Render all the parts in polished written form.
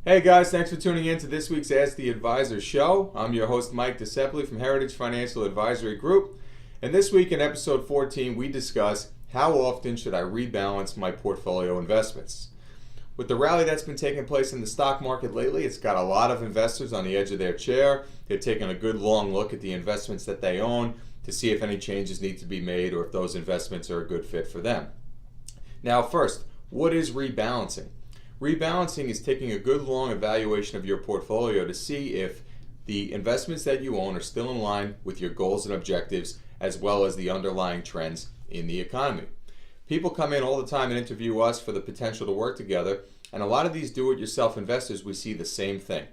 Hey guys, thanks for tuning in to this week's Ask the Advisor show. I'm your host Mike Desepoli from Heritage Financial Advisory Group. And this week in episode 14, we discuss how often should I rebalance my portfolio investments. With the rally that's been taking place in the stock market lately, it's got a lot of investors on the edge of their chair. They're taking a good long look at the investments that they own to see if any changes need to be made or if those investments are a good fit for them. Now first, what is rebalancing? Rebalancing is taking a good long evaluation of your portfolio to see if the investments that you own are still in line with your goals and objectives as well as the underlying trends in the economy. People come in all the time and interview us for the potential to work together, and a lot of these do-it-yourself investors, we see the same thing.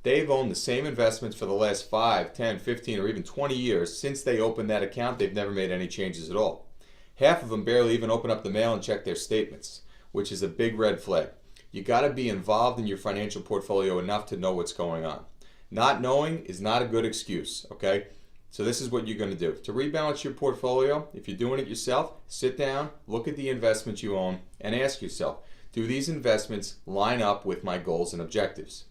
They've owned the same investments for the last 5, 10, 15, or even 20 years. Since they opened that account, they've never made any changes at all. Half of them barely even open up the mail and check their statements, which is a big red flag. You got to be involved in your financial portfolio enough to know what's going on. Not knowing is not a good excuse, okay? So this is what you're going to do. To rebalance your portfolio, if you're doing it yourself, sit down, look at the investments you own, and ask yourself, do these investments line up with my goals and objectives?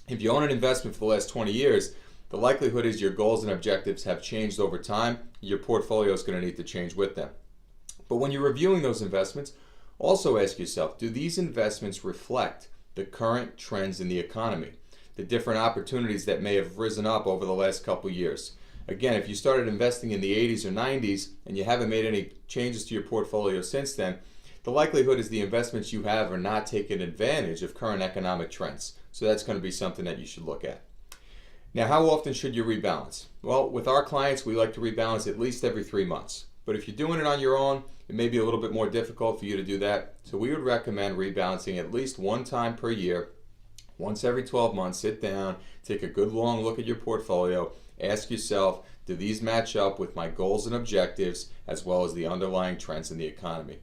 If you own an investment for the last 20 years, the likelihood is your goals and objectives have changed over time. Your portfolio is going to need to change with them. But when you're reviewing those investments, also ask yourself, do these investments reflect the current trends in the economy, the different opportunities that may have risen up over the last couple years? Again, if you started investing in the 80s or 90s and you haven't made any changes to your portfolio since then, the likelihood is the investments you have are not taking advantage of current economic trends. So that's going to be something that you should look at. Now, how often should you rebalance? Well, with our clients, we like to rebalance at least every 3 months. But if you're doing it on your own, it may be a little bit more difficult for you to do that. So we would recommend rebalancing at least one time per year. Once every 12 months, sit down, take a good long look at your portfolio, ask yourself, do these match up with my goals and objectives as well as the underlying trends in the economy?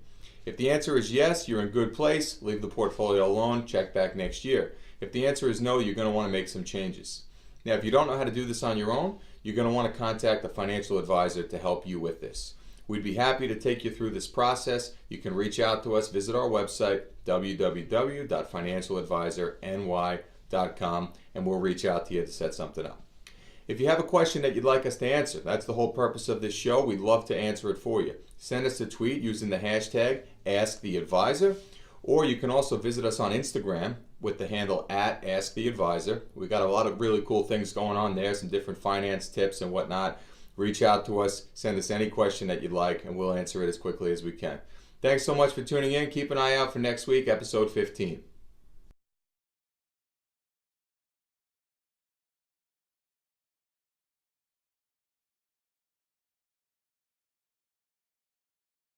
If the answer is yes, you're in good place, leave the portfolio alone, check back next year. If the answer is no, you're going to want to make some changes. Now, if you don't know how to do this on your own, you're going to want to contact a financial advisor to help you with this. We'd be happy to take you through this process. You can reach out to us, visit our website, www.financialadvisorny.com, and we'll reach out to you to set something up. If you have a question that you'd like us to answer, that's the whole purpose of this show. We'd love to answer it for you. Send us a tweet using the hashtag AskTheAdvisor, or you can also visit us on Instagram with the handle @AskTheAdvisor. We've got a lot of really cool things going on there, some different finance tips and whatnot. Reach out to us, send us any question that you'd like, and we'll answer it as quickly as we can. Thanks so much for tuning in. Keep an eye out for next week, episode 15.